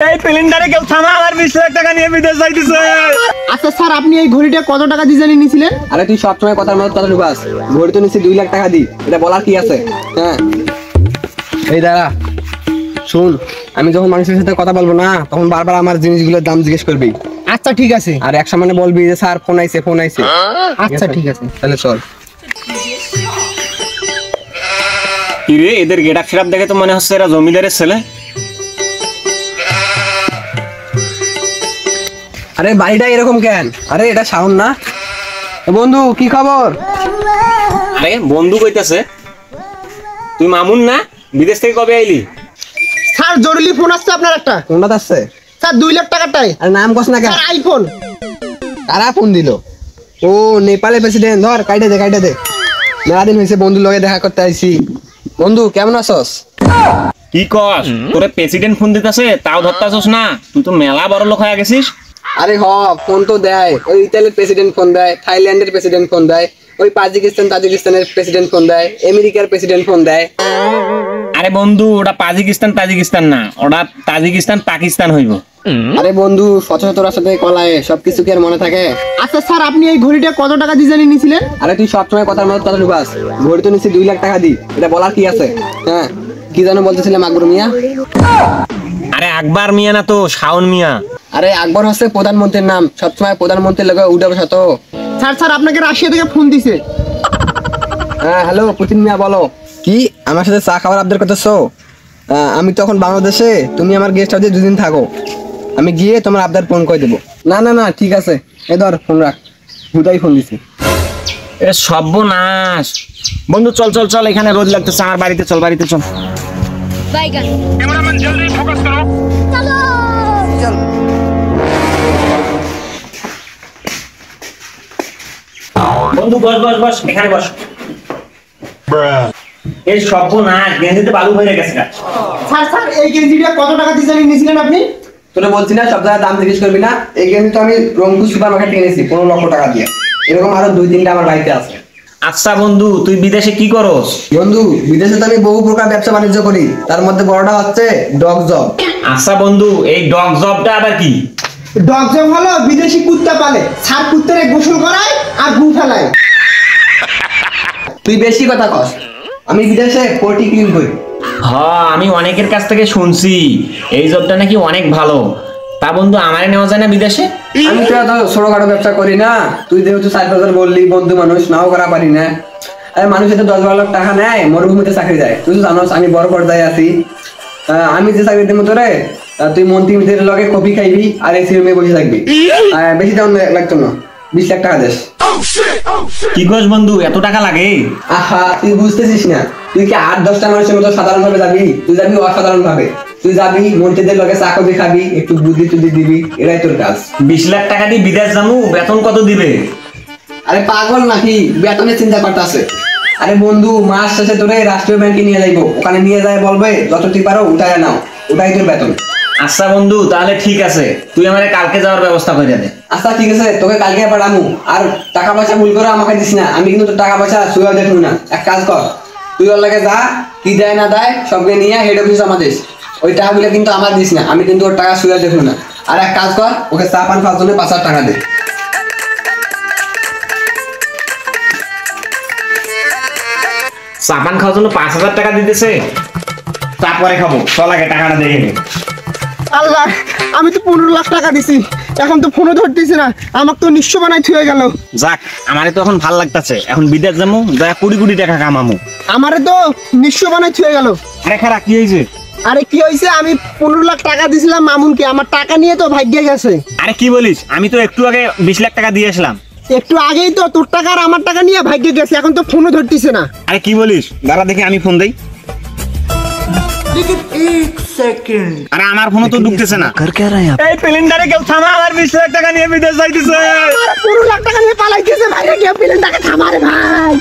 এই প্লেনটারে কেউ থামা, আমার 20 লাখ টাকা নিয়ে বিদেশ যাইতেছে। আচ্ছা স্যার, আপনি এই ঘড়িটা কত টাকা দিয়ে জানিয়ে নিয়েছিলেন? আরে তুই সবসময় কথার মতো কথা ঢুকাস। ঘড়ি তো নিচ্ছি 2 লাখ টাকা দি, এটা বলার কি আছে? হ্যাঁ এই দাঁড়া শুন, আমি যখন মানুষের সাথে কথা বলবো না তখন বারবার আমার জিনিসগুলোর দাম জিজ্ঞেস করবি। আচ্ছা ঠিক আছে। আর এক সামনে বলবি যে স্যার ফোন আইছে ফোন আইছে। আচ্ছা ঠিক আছে, তাহলে চল। কি রে, এদের গেটআপ ফেরাপ দেখে তো মনে হচ্ছে এরা জমিদারের ছেলে। আরে বাড়িটা এরকম কেন? আরে এটা শাওন না? বন্ধু কি খবর? আরে বন্ধু কইতাছে, তুই মামুন না? বিদেশ থেকে কবে আইলি? স্যার জরুরি ফোন আসছে আপনার একটা। কোনটা আসছে? স্যার 2 লাখ টাকাটাই। আরে নাম কস না কেন? Sir iPhone. কারা ফোন দিল? ও নেপালের প্রেসিডেন্ট। ধর কাইটা দে কাইটা দে। মেলা দিন হয়েছে বন্ধুর লগে দেখা করতে আইছি। বন্ধু কেমন আছস? কি কস, তোরে প্রেসিডেন্ট ফোন দিতেছে তাও ধরতাছস না? তুই তো মেলা বড় লোক হয়ে গেছিস। আরে ফোন তো দেয়, ওই ইতালির প্রেসিডেন্ট ফোন দেয়, থাইল্যান্ডের প্রেসিডেন্ট ফোন দেয়, ওই তাজিকিস্তানের প্রেসিডেন্ট ফোন দেয়, আমেরিকার প্রেসিডেন্ট ফোন দেয়। আরে বন্ধু, ওটা তাজিকিস্তান না, ওটা তাজিকিস্তান পাকিস্তান হইব। আরে বন্ধু সচরাচর সাথে কলায় সবকিছু কি আর মনে থাকে? আচ্ছা স্যার, আপনি এই ঘড়িটা কত টাকা দিয়ে জানিয়ে নিয়েছিলেন? আরে তুই সবসময় কথার মতো কথা ঢুকাস। ঘড়ি তো নিচ্ছি 2 লাখ টাকা দি, এটা বলার কি আছে? হ্যাঁ কি জানো বলতেছিলাম আকবর মিয়া? আরে আকবর মিয়া না তো, শাওন মিয়া। আরে আকবর হচ্ছে প্রধানমন্ত্রীর নাম, সবসময় প্রধানমন্ত্রীর লগে উঠে বসা তো। স্যার আপনাকে রাশিয়া থেকে ফোন দিছে। হ্যাঁ হ্যালো পুতিন মিয়া, বলো। কি আমার সাথে চা খাবার আবদার করতেছো? আমি তখন বাংলাদেশে, তুমি আমার গেস্ট হাউসে 2 দিন থাকো, আমি গিয়ে তোমার আবদার ফোন করে দেবো। না না না ঠিক আছে, এ ধর ফোন রাখ, হুদাই ফোন দিছি। এ সর্বনাশ। বন্ধু চল চল চল, এখানে রোদ লাগতেছে, আমার বাড়িতে চল, বাড়িতে চল। बैगन कैमरामैन जल्दी फोकस करो। चलो চল। বন্ধু বস বস বস, এখানে বস। এই সর্বনাশ, গেঞ্জিতে বালু হয়ে গেছে। স্যার এই গেঞ্জিটা কত টাকা দিয়ে জানিয়ে নিয়েছিলেন আপনি? তোরা বলছি না সব জায়গায় দাম জিজ্ঞেস করবি না? এই গেঞ্জি তো আমি রংপুর সুপার মার্কেট কিনেছি 15 লক্ষ টাকা দিয়ে। এরকম আরো 2-3টা আমার বাড়িতে আছে। আচ্ছা বন্ধু, তুই বিদেশে কি করস? বন্ধু বিদেশে তো আমি বহু প্রকার ব্যবসা বাণিজ্য করি, তার মধ্যে বড়টা হচ্ছে ডগ জব। আচ্ছা বন্ধু, এই ডগ জবটা আবার কি? ডগ জব হলো বিদেশি কুত্তা পালে। স্যার কুত্তারে গোসল করায় আর গু ফেলায়। তুই বেশি কথা কস। আমি বিদেশে পোল্ট্রি ক্লিন করি। হ্যাঁ, আমি অনেকের কাছ থেকে শুনছি এই জবটা নাকি অনেক ভালো। তা বন্ধু, আমারে নেওয়া যায় না বিদেশে? আমি তো এত ছোটখাটো ব্যবসা করি না, তুই যেহেতু 4,000 বললি, বন্ধু মানুষ, নাও করা পারি না। আরে মানুষ তো 10-12 লাখ টাকা নেয়, মরুভূমিতে চাকরি দেয়, তুই তো জানোস আমি বড় পর্যায়ে আছি। আমি যে চাকরি দেবো তোরে, তুই মন্ত্রীদের লগে কফি খাইবি আর এসি রুমে বসে থাকবি। বেশি দাম লাগতো না, 20 লাখ টাকা দেশ। কি কস বন্ধু, এত টাকা লাগে? আহা তুই বুঝতেছিস না, তুই কি 8-10টা মানুষের মতো সাধারণ ভাবে যাবি? তুই যাবি অসাধারণ ভাবে। তুই যাবি মন্ত্রীদের লগে চা কফি খাবি, একটু বুদ্ধি টুদ্ধি দিবি, এটাই তোর কাজ। 20 লাখ টাকা দিয়ে বিদেশ যাবো, বেতন কত দিবে? আরে পাগল নাকি, বেতনের চিন্তা করতেছে? আরে বন্ধু মাস শেষে তোরে রাষ্ট্রীয় ব্যাংকে নিয়ে যাইবো, ওখানে নিয়ে যায় বলবে যত তুই পারো উঠায় নাও, ওটাই তোর বেতন। আচ্ছা বন্ধু, তাহলে ঠিক আছে, তুই আমারে কালকে যাওয়ার ব্যবস্থা করে দে। আচ্ছা ঠিক আছে, তোকে কালকে পাঠামু। আর টাকা পয়সা ভুল করে আমাকে দিস না, আমি কিন্তু তোর টাকা পয়সা শুয়ে দেখুন না। এক কাজ কর, তুই ওর লাগে যা, কি দেয় না দেয় সবকে নিয়ে হেড অফিস আমাদের, ওই টাকাগুলো কিন্তু আমার দিস না, আমি কিন্তু ওর টাকা শুয়ে দেখুন না। আর এক কাজ কর, ওকে চা পান খাওয়ার জন্য 5,000 টাকা দে। চাপান খাওয়ার জন্য 5,000 টাকা দিতেছে? তারপরে খাবো, চল আগে টাকাটা দেখে নে। আল্লাহ, আমি তো 15 লাখ টাকা দিছি, এখন তো ফোনও ধরতেছে না, আমাকে তো নিঃস্ব বানাই থুয়ে গেল। যাক, আমারে তো এখন ভাল লাগতাছে, এখন বিদেশ যাবো, যা কোটি কোটি টাকা কামামু। আমারে তো নিঃস্ব বানাই থুয়ে গেল। আরে খারাপ কি হয়েছে? আরে কি হয়েছে, আমি 15 লাখ টাকা দিছিলাম মামুনকে, আমার টাকা নিয়ে তো ভাগ্যে গেছে। আরে কি বলিস, আমি তো একটু আগে 20 লাখ টাকা দিয়ে আসলাম। একটু আগেই তো তোর টাকা আর আমার টাকা নিয়ে ভাগ্যে গেছে, এখন তো ফোনও ধরতেছে না। আরে কি বলিস, দাঁড়া দেখি আমি ফোন দেই। আরে আমার ফোনও তো ঢুকতেছে না। এই প্লেনটারে কেউ থামা, আমার 20 লাখ টাকা নিয়ে বিদেশ যাইতেছে। আমার 15 লাখ টাকা নিয়ে পালাইতেছে ভাই, কেউ প্লেন টাকা থামারে ভাই।